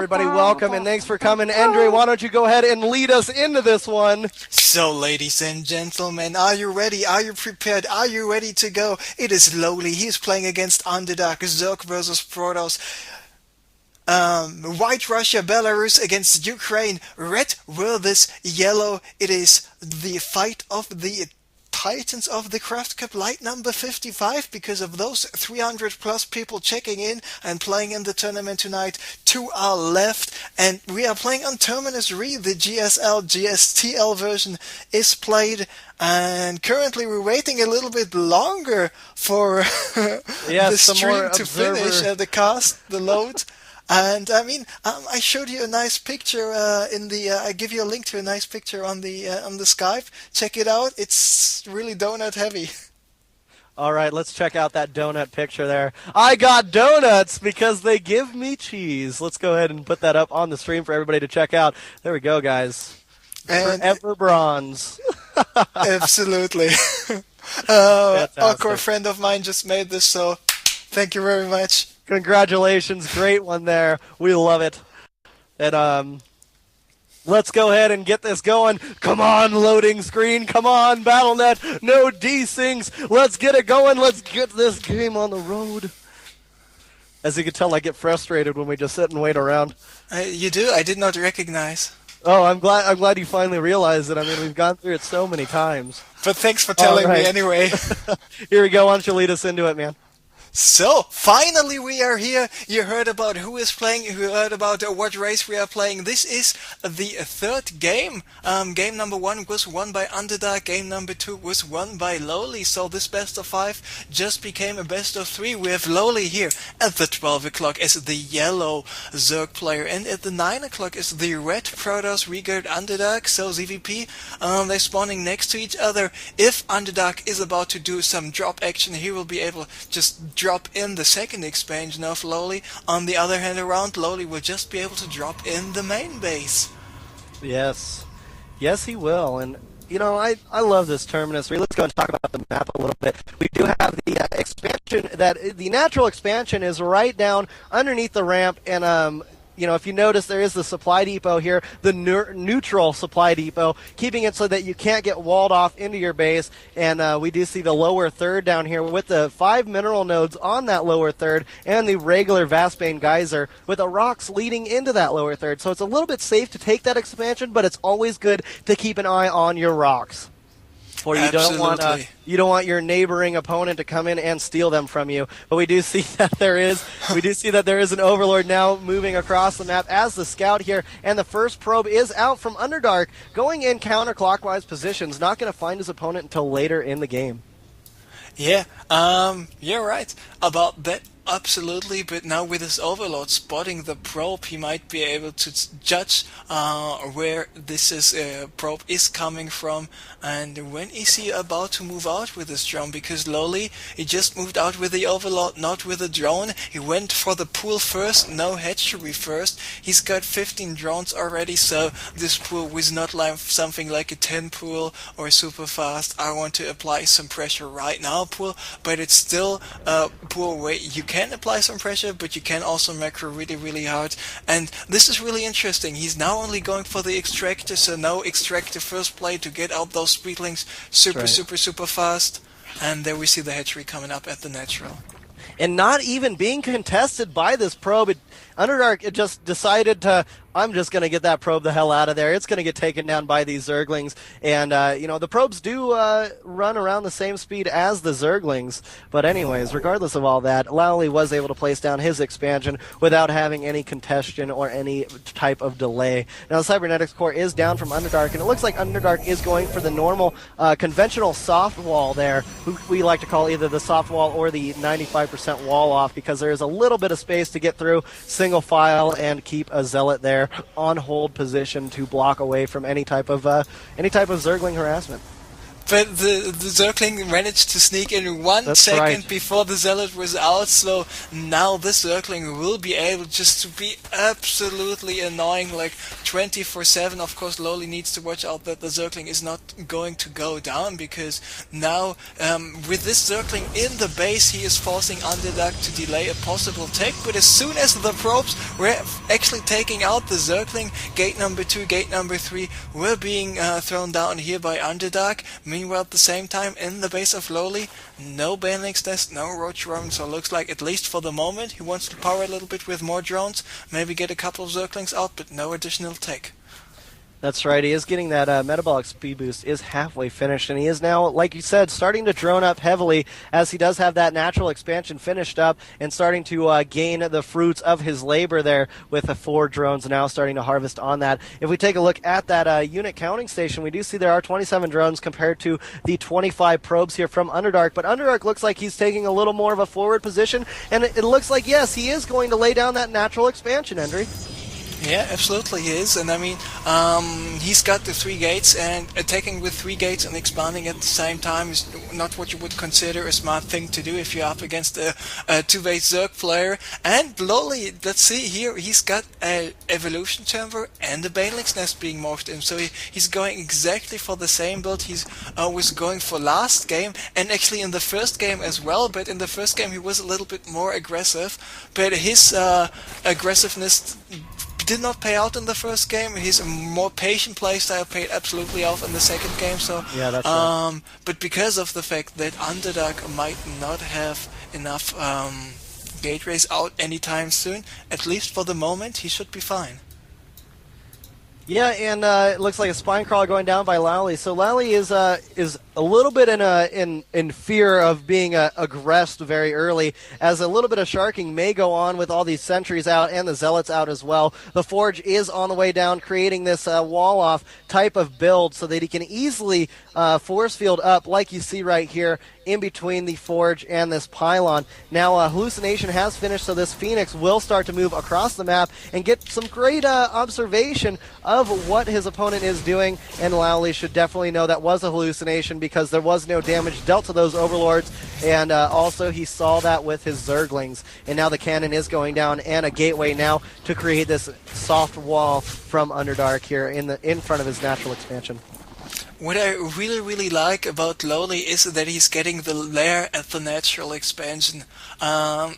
everybody. Welcome and thanks for coming. Andre, why don't you go ahead and lead us into this one? So, ladies and gentlemen, are you ready? Are you prepared? Are you ready to go? It is LoWeLy. He's playing against Underdark, Zerg versus Protoss. White Russia, Belarus against Ukraine. Red versus yellow. It is the fight of the Titans of the CraftCup LITE number 55 because of those 300 plus people checking in and playing in the tournament tonight to our left. And we are playing on Terminus Re. The GSTL version is played. And currently we're waiting a little bit longer for the stream to finish the cast, the load. And I mean, I showed you a nice picture I give you a link to a nice picture on the Skype. Check it out. It's really donut heavy. All right, let's check out that donut picture there. I got donuts because they give me cheese. Let's go ahead and put that up on the stream for everybody to check out. There we go, guys. And Forever bronze. Absolutely. A core friend of mine just made this, so thank you very much. Congratulations, great one there. We love it. And let's go ahead and get this going. Come on, loading screen. Come on, BattleNet. No desyncs. Let's get it going. Let's get this game on the road. As you can tell, I get frustrated when we just sit and wait around. You do? I did not recognize. Oh, I'm glad you finally realized it. I mean, we've gone through it so many times. But thanks for telling me anyway. Here we go. Why don't you lead us into it, man? So, finally we are here. You heard about who is playing, you heard about what race we are playing. This is the third game. Game number 1 was won by Underdark, game number 2 was won by LoWeLy. So this best of 5 just became a best of 3. We have LoWeLy here at the 12 o'clock as the yellow Zerg player, and at the 9 o'clock is the red Protoss Regard Underdark. So ZVP, they're spawning next to each other. If Underdark is about to do some drop action, he will be able to just drop in the second expansion of LoWeLy. On the other hand around, LoWeLy will just be able to drop in the main base. Yes. Yes, he will. And, you know, I love this Terminus. Let's go and talk about the map a little bit. We do have the expansion, the natural expansion is right down underneath the ramp, and you know, if you notice, there is the supply depot here, the neutral supply depot, keeping it so that you can't get walled off into your base. And we do see the lower third down here with the 5 mineral nodes on that lower third and the regular Vastbane geyser with the rocks leading into that lower third. So it's a little bit safe to take that expansion, but it's always good to keep an eye on your rocks. Or you don't want your neighboring opponent to come in and steal them from you. But we do see that there is an Overlord now moving across the map as the scout here, and the first probe is out from Underdark, going in counterclockwise positions, not going to find his opponent until later in the game. Yeah, you're right about that. Absolutely, but now with his Overlord spotting the probe, he might be able to judge where this probe is coming from, and when is he about to move out with his drone, because LoWeLy, he just moved out with the Overlord, not with the drone. He went for the pool first, no hatchery first. He's got 15 drones already, so this pool was not like something like a 10 pool or super fast, I want to apply some pressure right now pool, but it's still a pool where you can apply some pressure, but you can also macro really, really hard. And this is really interesting. He's now only going for the extractor, so no extractor first play to get out those speedlings super fast. And there we see the hatchery coming up at the natural. And not even being contested by this probe, Underdark just decided to, I'm just going to get that probe the hell out of there. It's going to get taken down by these Zerglings. And, you know, the probes do run around the same speed as the Zerglings. But anyways, regardless of all that, LoWeLy was able to place down his expansion without having any congestion or any type of delay. Now, the Cybernetics core is down from Underdark, and it looks like Underdark is going for the normal conventional soft wall there, who we like to call either the soft wall or the 95% wall off, because there is a little bit of space to get through single file and keep a Zealot there on hold position to block away from any type of Zergling harassment. But the Zergling managed to sneak in 1 second right. before the Zealot was out, so now this Zergling will be able just to be absolutely annoying, like 24/7. Of course, LoWeLy needs to watch out that the Zergling is not going to go down, because now, with this Zergling in the base, he is forcing Underdark to delay a possible take, but as soon as the probes were actually taking out the Zergling, gate number 2, gate number 3 were being thrown down here by Underdark. Meanwhile, at the same time, in the base of LoWeLy, no Banelings nest, no roach drone, so it looks like, at least for the moment, he wants to power a little bit with more drones, maybe get a couple of Zerglings out, but no additional tech. That's right. He is getting that metabolic speed boost is halfway finished, and he is now, like you said, starting to drone up heavily as he does have that natural expansion finished up and starting to gain the fruits of his labor there with the 4 drones now starting to harvest on that. If we take a look at that unit counting station, we do see there are 27 drones compared to the 25 probes here from Underdark, but Underdark looks like he's taking a little more of a forward position, and it looks like, yes, he is going to lay down that natural expansion, Hendry. Yeah, absolutely he is, and I mean, he's got the 3 gates, and attacking with 3 gates and expanding at the same time is not what you would consider a smart thing to do if you're up against a 2-base Zerg player. And LoWeLy, let's see here, he's got a Evolution Chamber and a Banelings Nest being morphed in, so he's going exactly for the same build he's was going for last game, and actually in the first game as well, but in the first game he was a little bit more aggressive, but his aggressiveness did not pay out in the first game. His more patient playstyle paid absolutely off in the second game. So yeah, that's right. But because of the fact that Underdark might not have enough gateways out anytime soon, at least for the moment, he should be fine. Yeah, and it looks like a spine crawler going down by LoWeLy. So LoWeLy is a little bit in fear of being aggressed very early, as a little bit of sharking may go on with all these sentries out and the zealots out as well. The Forge is on the way down, creating this wall-off type of build so that he can easily force field up, like you see right here, in between the Forge and this pylon. Now, Hallucination has finished, so this Phoenix will start to move across the map and get some great observation of what his opponent is doing, and LoWeLy should definitely know that was a hallucination because there was no damage dealt to those Overlords, and also he saw that with his Zerglings. And now the cannon is going down, and a gateway now to create this soft wall from Underdark here in front of his natural expansion. What I really like about LoWeLy is that he's getting the lair at the natural expansion.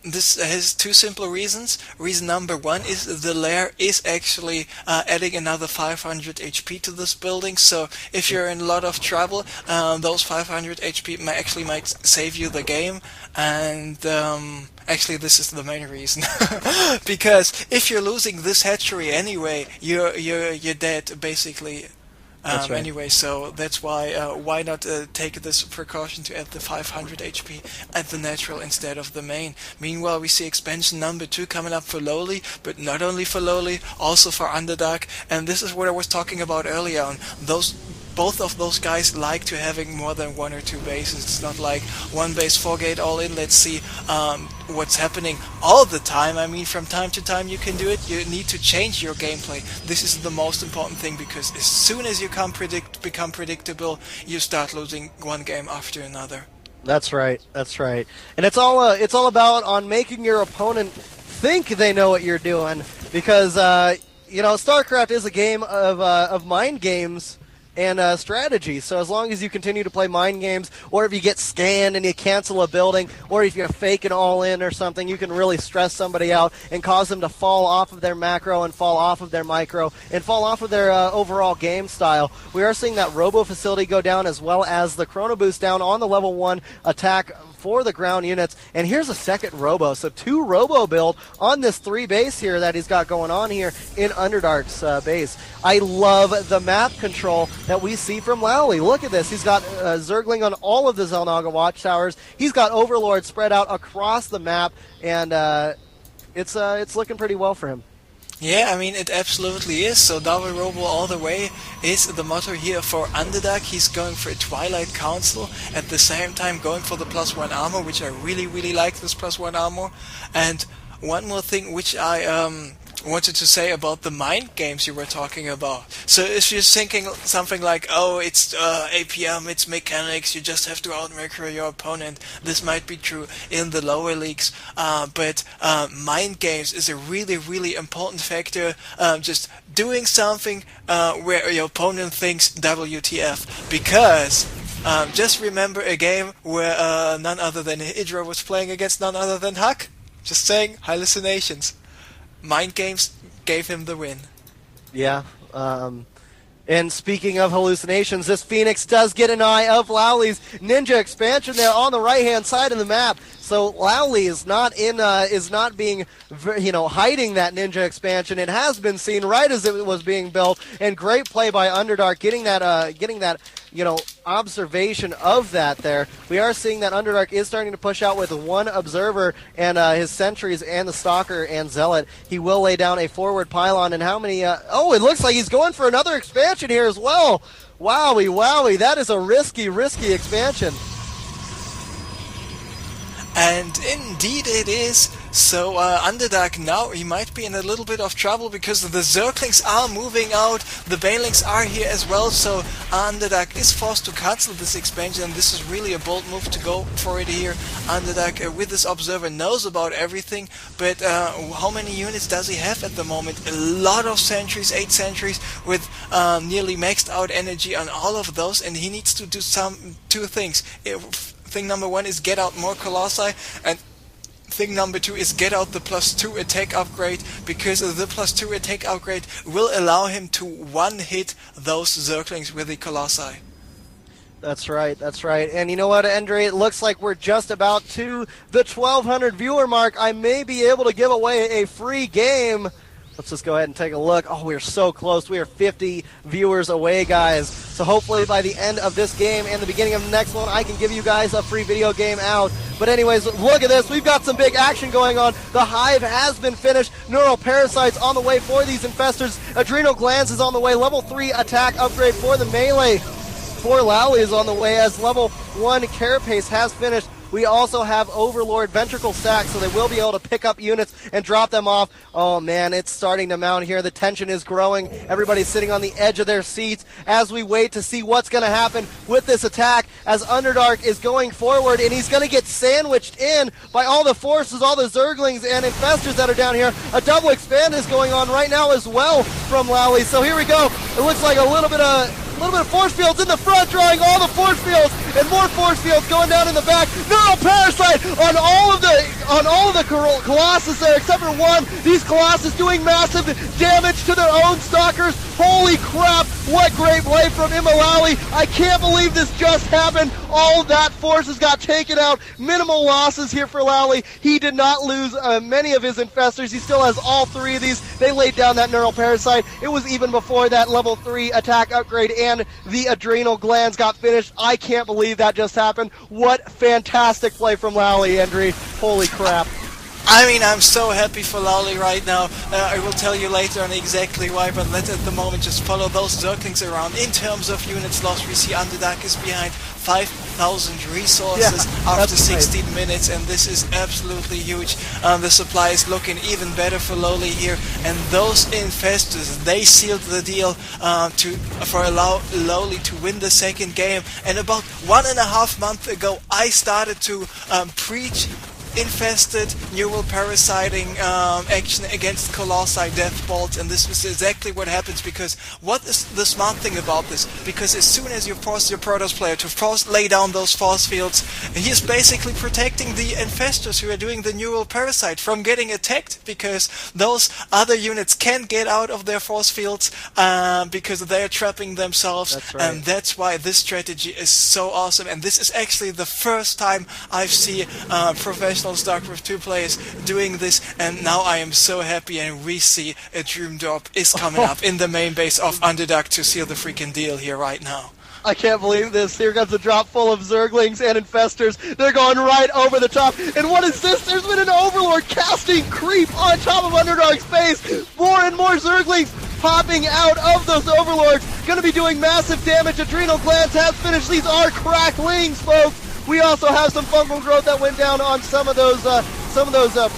This has 2 simple reasons. Reason number 1 is the lair is actually adding another 500 HP to this building, so if you're in a lot of trouble, those 500 HP might save you the game. And actually, this is the main reason, because if you're losing this hatchery anyway, you're dead basically. Right. Anyway, so that's why not take this precaution to add the 500 HP at the natural instead of the main. Meanwhile, we see expansion number 2 coming up for LoWeLy, but not only for LoWeLy, also for Underdark, and this is what I was talking about earlier on. Both of those guys like to having more than 1 or 2 bases. It's not like 1 base 4 gate all in. Let's see what's happening all the time. I mean, from time to time you can do it. You need to change your gameplay. This is the most important thing, because as soon as you become predictable, you start losing one game after another. That's right. That's right. And it's all about on making your opponent think they know what you're doing, because StarCraft is a game of mind games and strategy. So as long as you continue to play mind games, or if you get scanned and you cancel a building, or if you're faking all in or something, you can really stress somebody out and cause them to fall off of their macro and fall off of their micro and fall off of their overall game style. We are seeing that Robo facility go down, as well as the Chrono Boost down on the level 1 attack for the ground units. And here's a second Robo. So 2 Robo build on this 3 base here that he's got going on here in Underdark's base. I love the map control that we see from LoWeLy. Look at this. He's got Zergling on all of the Xel'Naga watchtowers. He's got Overlord spread out across the map, and it's looking pretty well for him. Yeah, I mean, it absolutely is. So double Robo all the way is the motto here for Underdark. He's going for a Twilight Council, at the same time going for the +1 armor, which I really like, this +1 armor. And one more thing which I wanted to say about the mind games you were talking about. So if you're thinking something like, oh, it's APM, it's mechanics, you just have to outmicro your opponent, this might be true in the lower leagues, but mind games is a really, really important factor. Just doing something where your opponent thinks WTF, because just remember a game where none other than Hydra was playing against none other than Huck. Just saying, hallucinations. Mind games gave him the win. Yeah. And speaking of hallucinations, this Phoenix does get an eye of LoWeLy's ninja expansion there on the right-hand side of the map. So LoWeLy is not being, hiding that ninja expansion. It has been seen right as it was being built, and great play by Underdark, getting that observation of that there. We are seeing that Underdark is starting to push out with one observer and his sentries and the stalker and zealot. He will lay down a forward pylon, and how many? It looks like he's going for another expansion here as well. Wowie, that is a risky expansion. And indeed it is. So Underdark now, he might be in a little bit of trouble because the Zerglings are moving out, the Banelings are here as well, so Underdark is forced to cancel this expansion, and this is really a bold move to go for it here. Underdark with this observer knows about everything, but how many units does he have at the moment? A lot of sentries, 8 sentries with nearly maxed out energy on all of those, and he needs to do two things. Thing number 1 is get out more Colossi, and thing number 2 is get out the +2 attack upgrade, because the +2 attack upgrade will allow him to one-hit those Zerglings with the Colossi. That's right. And you know what, Andre? It looks like we're just about to the 1,200 viewer mark. I may be able to give away a free game. Let's just go ahead and take a look. Oh, we're so close. We are 50 viewers away, guys. So hopefully by the end of this game and the beginning of the next one, I can give you guys a free video game out. But anyways, look at this. We've got some big action going on. The Hive has been finished. Neural Parasites on the way for these infestors. Adrenal Glands is on the way. Level 3 attack upgrade for the melee. For LoWeLy is on the way as level 1 Carapace has finished. We also have Overlord Ventricle Sack, so they will be able to pick up units and drop them off. Oh man, it's starting to mount here. The tension is growing. Everybody's sitting on the edge of their seats as we wait to see what's going to happen with this attack, as Underdark is going forward, and he's going to get sandwiched in by all the forces, all the Zerglings and infestors that are down here. A double expand is going on right now as well from LoWeLy. So here we go. It looks like a little bit of force fields in the front, drawing all the force fields, and more force fields going down in the back. Neural Parasite on all of the Colossus there, except for one. These Colossus doing massive damage to their own stalkers. Holy crap, what great play from LoWeLy. I can't believe this just happened. All of that forces got taken out. Minimal losses here for LoWeLy. He did not lose many of his infestors. He still has all 3 of these. They laid down that Neural Parasite. It was even before that level 3 attack upgrade and the Adrenal Glands got finished. I can't believe that just happened. What fantastic play from LoWeLy, Andre. Holy crap. I mean, I'm so happy for LoWeLy right now. I will tell you later on exactly why, but let's at the moment just follow those Zerglings around. In terms of units lost, we see Underdark is behind 5,000 resources after 16 minutes, and this is absolutely huge. The supply is looking even better for LoWeLy here, and those infestors, they sealed the deal for LoWeLy to win the second game. And about 1.5 months ago, I started to preach infested neural parasiting action against Colossi Death Bolts, and this was exactly what happens. Because what is the smart thing about this? Because as soon as you force your Protoss player to lay down those force fields, he is basically protecting the infestors who are doing the neural parasite from getting attacked, because those other units can't get out of their force fields because they are trapping themselves. That's right. And that's why this strategy is so awesome, and this is actually the first time I've seen professional StarCraft 2 players doing this, and now I am so happy, and we see a Dream Drop is coming up in the main base of Underdark to seal the freaking deal here right now. I can't believe this. Here comes a drop full of Zerglings and infestors. They're going right over the top. And what is this? There's been an Overlord casting creep on top of Underdark's base. More and more Zerglings popping out of those Overlords. Going to be doing massive damage. Adrenal Glands has finished. These are cracklings, folks. We also have some fungal growth that went down on some of those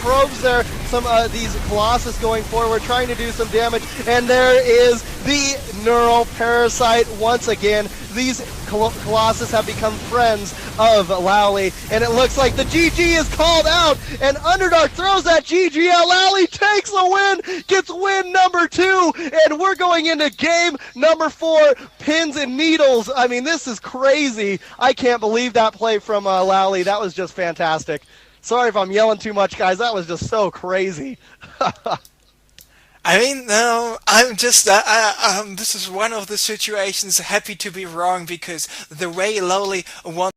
probes there. some these Colossus going forward, trying to do some damage, and there is the Neural Parasite once again. These Colossus have become friends of LoWeLy, and it looks like the GG is called out, and Underdark throws that GG out. LoWeLy takes the win, gets win number 2, and we're going into game number 4, pins and needles. I mean, this is crazy. I can't believe that play from LoWeLy. That was just fantastic. Sorry if I'm yelling too much, guys. That was just so crazy. I mean, no, I'm just, this is one of the situations happy to be wrong, because the way LoWeLy won